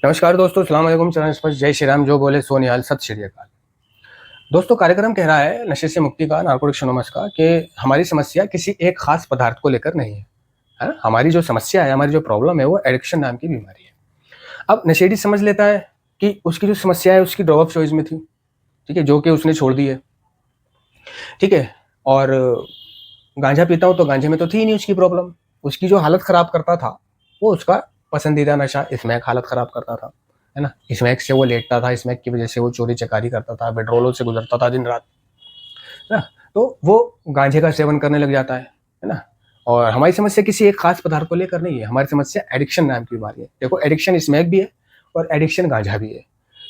नमस्कार दोस्तों, अस्सलाम वालेकुम। चरण स्पर्श, जय श्री राम, जो बोले सो निहाल, सत श्री अकाल। दोस्तों, कार्यक्रम कह रहा है नशे से मुक्ति का, नारकोटिक्स एनोनिमस का, कि हमारी समस्या किसी एक खास पदार्थ को लेकर नहीं है ना। हमारी जो समस्या है, हमारी जो प्रॉब्लम है, वो एडिक्शन नाम की बीमारी है। अब नशेड़ी समझ लेता है कि उसकी जो समस्या है उसकी ड्रॉप ऑफ चॉइस में थी, ठीक है, जो कि उसने छोड़ दी है, ठीक है। और गांजा पीता हूँ तो गांजे में तो थी नहीं उसकी प्रॉब्लम। उसकी जो हालत खराब करता था वो उसका पसंदीदा नशा स्मैक हालत खराब करता था, है ना। स्मैक से वो लेटता था, स्मैक की वजह से वो चोरी चकारी करता था, बेड्रोलों से गुजरता था दिन रात, है ना। तो वो गांजे का सेवन करने लग जाता है ना। और हमारी समस्या किसी एक खास पदार्थ को लेकर नहीं है, हमारी समस्या एडिक्शन नाम की बीमारी है। देखो, एडिक्शन स्मैक भी है और एडिक्शन गांजा भी है,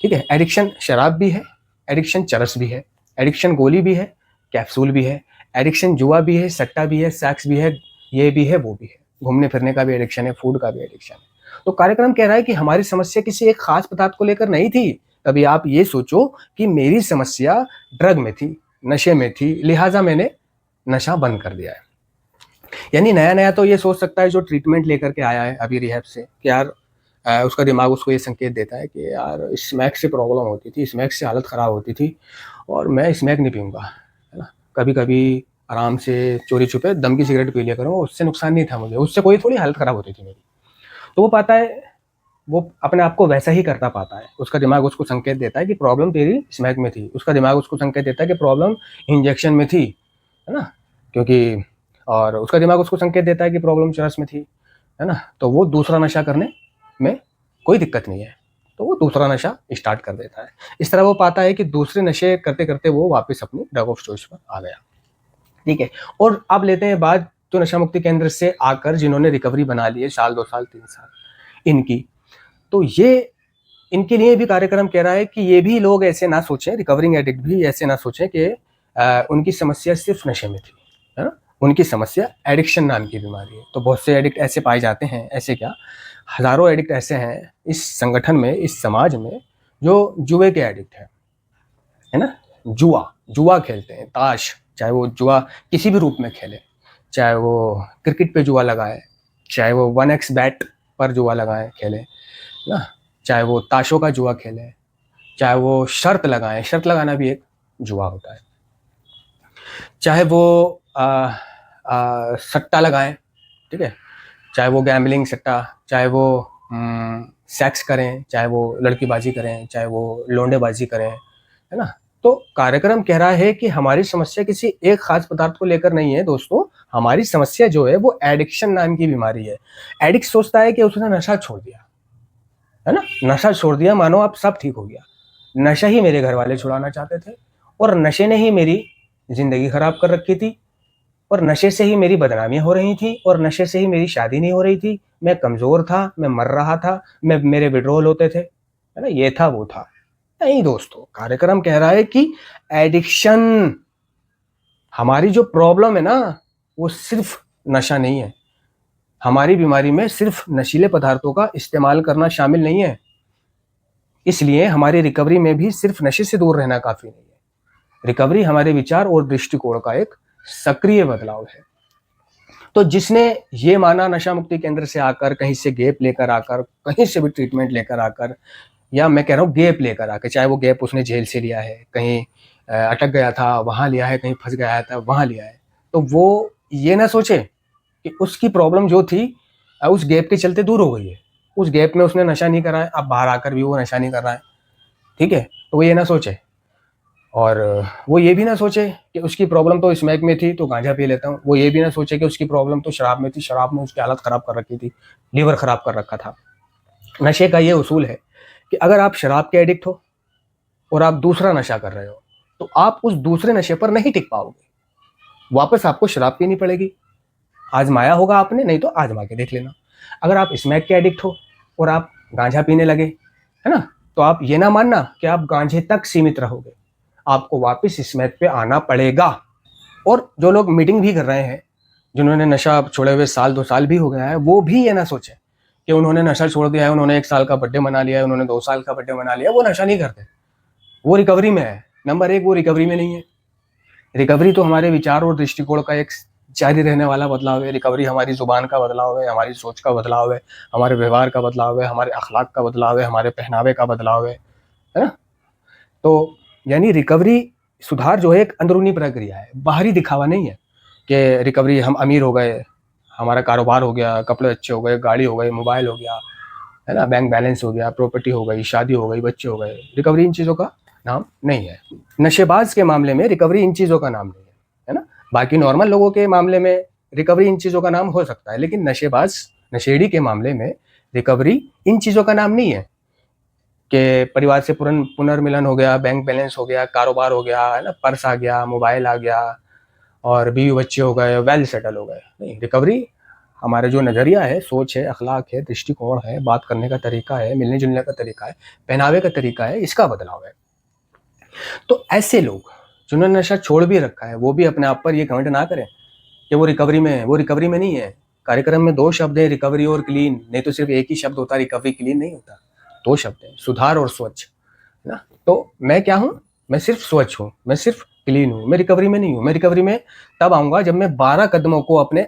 ठीक है। एडिक्शन शराब भी है, एडिक्शन चरस भी है, एडिक्शन गोली भी है, कैप्सूल भी है, एडिक्शन जुआ भी है, सट्टा भी है, सेक्स भी है, ये भी है, वो भी है, घूमने फिरने का भी एडिक्शन है, फूड का भी एडिक्शन है। तो कार्यक्रम कह रहा है कि हमारी समस्या किसी एक खास पदार्थ को लेकर नहीं थी। तभी आप ये सोचो कि मेरी समस्या ड्रग में थी, नशे में थी, लिहाजा मैंने नशा बंद कर दिया है। यानी नया नया तो ये सोच सकता है जो ट्रीटमेंट लेकर के आया है अभी रिहैब से, कि यार उसका दिमाग उसको ये संकेत देता है कि यार स्मैक से प्रॉब्लम होती थी, स्मैक से हालत ख़राब होती थी और मैं स्मैक नहीं पीऊँगा, है ना। कभी कभी आराम से चोरी छुपे दम की सिगरेट पी लिया करूँगा, उससे नुकसान नहीं था मुझे, उससे कोई थोड़ी हालत ख़राब होती थी मेरी। तो वो पाता है, वो अपने आप को वैसा ही करता पाता है। उसका दिमाग उसको संकेत देता है कि प्रॉब्लम तेरी स्मैक में थी, उसका दिमाग उसको संकेत देता है कि प्रॉब्लम इंजेक्शन में थी, है ना। क्योंकि और उसका दिमाग उसको संकेत देता है कि प्रॉब्लम चरस में थी, है ना। तो वो दूसरा नशा करने में कोई दिक्कत नहीं है, तो वो दूसरा नशा स्टार्ट कर देता है। इस तरह वो पाता है कि दूसरे नशे करते करते वो वापस अपनी ड्रग ऑफ चॉइस पर आ गया, ठीक है। और अब लेते हैं बात तो नशा मुक्ति केंद्र से आकर जिन्होंने रिकवरी बना ली है, साल 2 साल 3 साल इनकी। तो ये इनके लिए भी कार्यक्रम कह रहा है कि ये भी लोग ऐसे ना सोचें, रिकवरिंग एडिक्ट भी ऐसे ना सोचें कि उनकी समस्या सिर्फ नशे में थी, है ना। उनकी समस्या एडिक्शन नाम की बीमारी है। तो बहुत से एडिक्ट ऐसे पाए जाते हैं, ऐसे क्या, हजारों एडिक्ट ऐसे हैं इस संगठन में, इस समाज में, जो जुए के एडिक्ट है ना। जुआ जुआ खेलते हैं, ताश, चाहे वो जुआ किसी भी रूप में खेले, चाहे वो क्रिकेट पे जुआ लगाए, चाहे वो 1x बैट पर जुआ लगाए खेले ना, चाहे वो ताशों का जुआ खेले, चाहे वो शर्त लगाएं, शर्त लगाना भी एक जुआ होता है, चाहे वो सट्टा लगाएं, ठीक है, चाहे वो गैम्बलिंग सट्टा, चाहे वो सेक्स करें, चाहे वो लड़कीबाजी करें, चाहे वो लोंडेबाजी करें, है ना। तो कार्यक्रम कह रहा है कि हमारी समस्या किसी एक खास पदार्थ को लेकर नहीं है दोस्तों, हमारी समस्या जो है वो एडिक्शन नाम की बीमारी है। एडिक्ट सोचता है कि उसने नशा छोड़ दिया, है ना, नशा छोड़ दिया, मानो अब सब ठीक हो गया। नशा ही मेरे घर वाले छुड़ाना चाहते थे और नशे ने ही मेरी जिंदगी खराब कर रखी थी और नशे से ही मेरी बदनामियां हो रही थी और नशे से ही मेरी शादी नहीं हो रही थी। मैं कमजोर था, मैं मर रहा था, मैं मेरे विड्रॉल होते थे, है ना, ये था वो था। नहीं दोस्तों, कार्यक्रम कह रहा है कि एडिक्शन, हमारी जो प्रॉब्लम है ना, वो सिर्फ नशा नहीं है। हमारी बीमारी में सिर्फ नशीले पदार्थों का इस्तेमाल करना शामिल नहीं है। इसलिए हमारी रिकवरी में भी सिर्फ नशे से दूर रहना काफी नहीं है। रिकवरी हमारे विचार और दृष्टिकोण का एक सक्रिय बदलाव है। तो जिसने ये माना नशा मुक्ति केंद्र से आकर, कहीं से गैप लेकर आकर, कहीं से भी ट्रीटमेंट लेकर आकर, या मैं कह रहा हूँ गैप लेकर आकर, चाहे वो गैप उसने जेल से लिया है, कहीं अटक गया था वहां लिया है, कहीं फंस गया था वहां लिया है, तो वो ये ना सोचे कि उसकी प्रॉब्लम जो थी उस गैप के चलते दूर हो गई है। उस गैप में उसने नशा नहीं करा है, अब बाहर आकर भी वो नशा नहीं कर रहा है, ठीक है। तो वो ये ना सोचे, और वो ये भी ना सोचे कि उसकी प्रॉब्लम तो स्मैक में थी तो गांजा पी लेता हूँ। वो ये भी ना सोचे कि उसकी प्रॉब्लम तो शराब में थी, शराब में उसकी हालत खराब कर रखी थी, लीवर खराब कर रखा था। नशे का ये उसूल है कि अगर आप शराब के एडिक्ट हो और आप दूसरा नशा कर रहे हो तो आप उस दूसरे नशे पर नहीं टिक पाओगे, वापस आपको शराब पीनी पड़ेगी। आजमाया होगा आपने, नहीं तो आजमा के देख लेना। अगर आप स्मैक के एडिक्ट हो और आप गांजा पीने लगे, है ना, तो आप ये ना मानना कि आप गांजे तक सीमित रहोगे, आपको वापस स्मैक पे आना पड़ेगा। और जो लोग मीटिंग भी कर रहे हैं, जिन्होंने नशा छोड़े हुए साल 2 साल भी हो गया है, वो भी ये ना सोचे कि उन्होंने नशा छोड़ दिया है, उन्होंने 1 साल का बर्थडे मना लिया है, उन्होंने 2 साल का बर्थडे मना लिया, वो नशा नहीं करते, वो रिकवरी में है। नंबर 1, वो रिकवरी में नहीं है। रिकवरी तो हमारे विचार और दृष्टिकोण का एक जारी रहने वाला बदलाव है। रिकवरी हमारी ज़ुबान का बदलाव है, हमारी सोच का बदलाव है, हमारे व्यवहार का बदलाव है, हमारे अखलाक का बदलाव है, हमारे पहनावे का बदलाव है ना? तो यानी रिकवरी सुधार जो है एक अंदरूनी प्रक्रिया है, बाहरी दिखावा नहीं है कि रिकवरी हम अमीर हो गए, हमारा कारोबार हो गया, कपड़े अच्छे हो गए, गाड़ी हो गई, मोबाइल हो गया, है ना, बैंक बैलेंस हो गया, प्रॉपर्टी हो गई, शादी हो गई, बच्चे हो गए। रिकवरी इन चीज़ों का नाम नहीं है। नशेबाज के मामले में रिकवरी इन चीज़ों का नाम नहीं है ना? बाकी नॉर्मल लोगों के मामले में रिकवरी इन चीज़ों का नाम हो सकता है, लेकिन नशेड़ी के मामले में रिकवरी इन चीज़ों का नाम नहीं है कि परिवार से पुनर्मिलन हो गया, बैंक बैलेंस हो गया, कारोबार हो गया, है ना, पर्स आ गया, मोबाइल आ गया और बीवी बच्चे हो गए, वेल सेटल हो गए। नहीं, रिकवरी हमारा जो नज़रिया है, सोच है, अखलाक है, दृष्टिकोण है, बात करने का तरीका है, मिलने जुलने का तरीका है, पहनावे का तरीका है, इसका बदलाव है। तो ऐसे लोग जिन्होंने नशा छोड़ भी रखा है, वो भी अपने आप पर ये कमेंट ना करें कि वो रिकवरी में है। वो रिकवरी में नहीं है। कार्यक्रम में 2 शब्द है, रिकवरी और क्लीन। नहीं तो सिर्फ एक ही शब्द होता, रिकवरी क्लीन नहीं होता। 2 शब्द है, सुधार और स्वच्छ, है ना? तो मैं क्या हूँ? मैं सिर्फ स्वच्छ हूँ, मैं सिर्फ क्लीन हूँ, मैं रिकवरी में नहीं हूँ। मैं रिकवरी में तब आऊँगा जब मैं 12 कदमों को अपने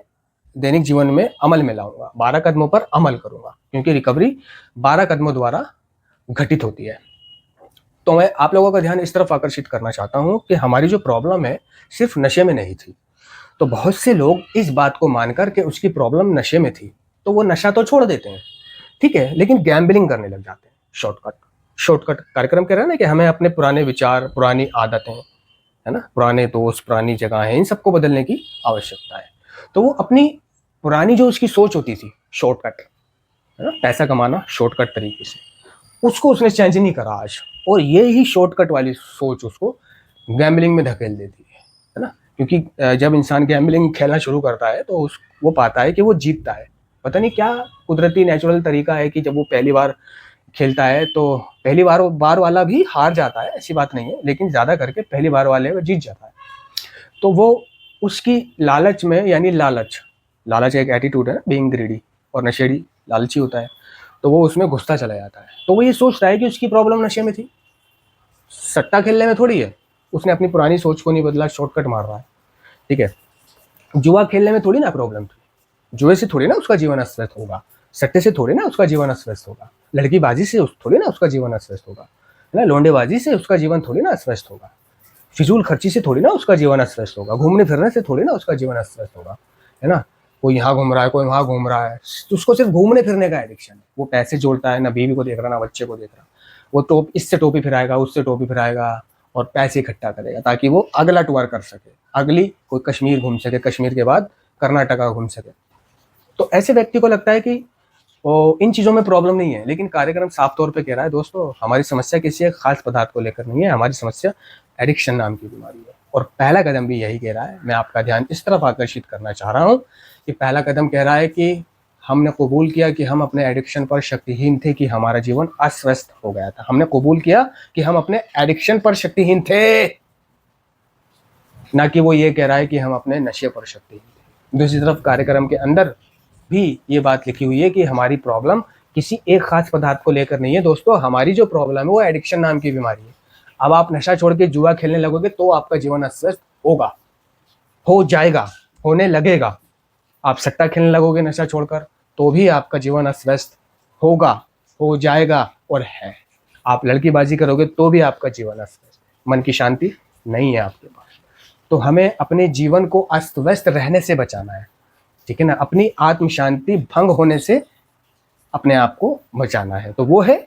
दैनिक जीवन में अमल में लाऊँगा, 12 कदमों पर अमल करूँगा, क्योंकि रिकवरी 12 कदमों द्वारा घटित होती है। तो मैं आप लोगों का ध्यान इस तरफ आकर्षित करना चाहता हूँ कि हमारी जो प्रॉब्लम है, सिर्फ नशे में नहीं थी। तो बहुत से लोग इस बात को मानकर के उसकी प्रॉब्लम नशे में थी, तो वो नशा तो छोड़ देते हैं, ठीक है, लेकिन गैम्बलिंग करने लग जाते हैं। शॉर्टकट कार्यक्रम कह रहा है ना कि हमें अपने पुराने विचार, पुरानी आदतें, है ना, पुराने दोस्त, पुरानी जगहें, इन सबको बदलने की आवश्यकता है। तो वो अपनी पुरानी जो उसकी सोच होती थी, शॉर्टकट, है ना, पैसा कमाना शॉर्टकट तरीके से, उसको उसने चेंज नहीं करा आज, और ये ही शॉर्टकट वाली सोच उसको गैम्बलिंग में धकेल देती है ना? क्योंकि जब इंसान गैम्बलिंग खेलना शुरू करता है तो वो पाता है कि वो जीतता है। पता नहीं क्या कुदरती नेचुरल तरीका है कि जब वो पहली बार खेलता है तो पहली बार वाला भी हार जाता है, ऐसी बात नहीं है, लेकिन ज़्यादा करके पहली बार वाले वो जीत जाता है। तो वो उसकी लालच में, यानी लालच एक एटीट्यूड है ना, बीइंग ग्रीडी, और नशेड़ी लालची होता है, तो वो उसमें घुसता चला जाता है। तो वो ये सोचता है कि उसकी प्रॉब्लम नशे में थी, सट्टा खेलने में थोड़ी है। उसने अपनी पुरानी सोच को नहीं बदला, शॉर्टकट मार रहा है, ठीक है। जुआ खेलने में थोड़ी ना प्रॉब्लम थी, जुए से थोड़ी ना उसका जीवन अस्त व्यस्त होगा, सट्टे से थोड़ी ना उसका जीवन अस्त व्यस्त होगा, लड़कीबाजी से थोड़ी ना उसका जीवन अस्त व्यस्त होगा, है ना, लौंडेबाजी से उसका जीवन थोड़ी ना अस्त व्यस्त होगा, फिजूल खर्ची से थोड़ी ना उसका जीवन अस्त व्यस्त होगा, घूमने फिरने से थोड़ी ना उसका जीवन अस्त व्यस्त होगा, है ना। कोई यहाँ घूम रहा है, कोई वहाँ घूम रहा है, उसको सिर्फ घूमने फिरने का एडिक्शन है। वो पैसे जोड़ता है, ना बीवी को देख रहा, ना बच्चे को देख रहा। वो इससे टोपी फिराएगा, उससे टोपी फिराएगा और पैसे इकट्ठा करेगा ताकि वो अगला टूर कर सके, अगली कोई कश्मीर घूम सके, कश्मीर के बाद कर्नाटका घूम सके। तो ऐसे व्यक्ति को लगता है कि इन चीज़ों में प्रॉब्लम नहीं है, लेकिन कार्यक्रम साफ तौर पे कह रहा है दोस्तों, हमारी समस्या किसी एक खास पदार्थ को लेकर नहीं है, हमारी समस्या एडिक्शन नाम की बीमारी है। और पहला कदम भी यही कह रहा है। मैं आपका ध्यान इस तरफ आकर्षित करना चाह रहा हूँ कि पहला कदम कह रहा है कि हमने कबूल किया कि हम अपने एडिक्शन पर शक्तिहीन थे, कि हमारा जीवन अस्वस्थ हो गया था। हमने कबूल किया कि हम अपने एडिक्शन पर शक्तिहीन थे, ना कि वो ये कह रहा है कि हम अपने नशे पर शक्तिहीन थे। दूसरी तरफ कार्यक्रम के अंदर भी ये बात लिखी हुई है कि हमारी प्रॉब्लम किसी एक खास पदार्थ को लेकर नहीं है दोस्तों, हमारी जो प्रॉब्लम है वो एडिक्शन नाम की बीमारी है। अब आप नशा छोड़ के जुआ खेलने लगोगे तो आपका जीवन अस्वस्थ होगा, हो जाएगा, होने लगेगा। आप सट्टा खेलने लगोगे नशा छोड़कर तो भी आपका जीवन अस्वस्थ होगा, हो जाएगा और है। आप लड़कीबाजी करोगे तो भी आपका जीवन अस्वस्थ, मन की शांति नहीं है आपके पास। तो हमें अपने जीवन को अस्त व्यस्त रहने से बचाना है, ठीक है ना, अपनी आत्म शांति भंग होने से अपने आप को बचाना है। तो वो है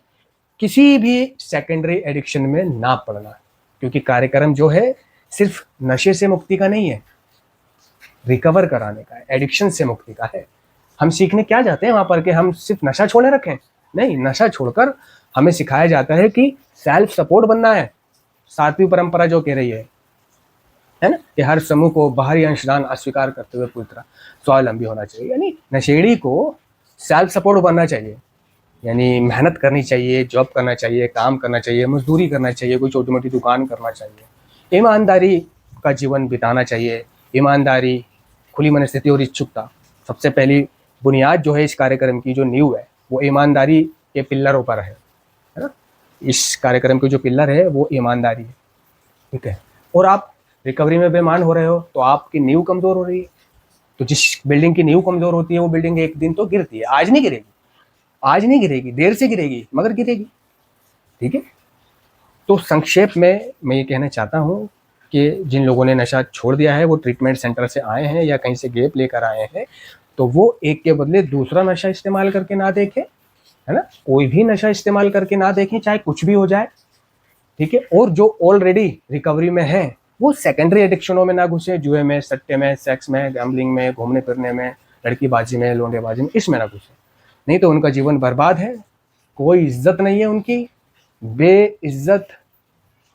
किसी भी सेकेंडरी एडिक्शन में ना पड़ना, क्योंकि कार्यक्रम जो है सिर्फ नशे से मुक्ति का नहीं है, रिकवर कराने का है, एडिक्शन से मुक्ति का है। हम सीखने क्या जाते हैं वहां पर कि हम सिर्फ नशा छोड़े रखें? नहीं, नशा छोड़कर हमें सिखाया जाता है कि सेल्फ सपोर्ट बनना है। 7वीं परंपरा जो कह रही है ना, कि हर समूह को बाहरी अंशदान अस्वीकार करते हुए पूरी तरह स्वावलंबी होना चाहिए। यानी नशेड़ी को सेल्फ सपोर्ट बनना चाहिए, यानी मेहनत करनी चाहिए, जॉब करना चाहिए, काम करना चाहिए, मजदूरी करना चाहिए, कोई छोटी मोटी दुकान करना चाहिए, ईमानदारी का जीवन बिताना चाहिए। ईमानदारी, खुली मनस्थिति और इच्छुकता, सबसे पहली बुनियाद जो है इस कार्यक्रम की, जो नींव है, वो ईमानदारी के पिल्लरों पर है ना। इस कार्यक्रम के जो पिल्लर है वो ईमानदारी है, ठीक है। और आप रिकवरी में बेईमान हो रहे हो तो आपकी नींव कमजोर हो रही है, तो जिस बिल्डिंग की नींव कमजोर होती है वो बिल्डिंग एक दिन तो गिरती है, आज नहीं गिरेगी, आज नहीं गिरेगी, देर से गिरेगी मगर गिरेगी। ठीक है, तो संक्षेप में मैं ये कहना चाहता हूँ कि जिन लोगों ने नशा छोड़ दिया है वो ट्रीटमेंट सेंटर से आए हैं या कहीं से गैप लेकर आए हैं, तो वो एक के बदले दूसरा नशा इस्तेमाल करके ना देखें, है ना, कोई भी नशा इस्तेमाल करके ना देखें, चाहे कुछ भी हो जाए। ठीक है, और जो ऑलरेडी रिकवरी में है वो सेकेंडरी एडिक्शनों में ना घुसे, जुए में, सट्टे में, सेक्स में, गैम्बलिंग में, घूमने फिरने में, लड़कीबाजी में, लौंडेबाजी में, इसमें ना घुसे, नहीं तो उनका जीवन बर्बाद है, कोई इज्जत नहीं है उनकी, बेइज्जत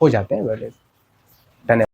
हो जाते हैं। धन्यवाद।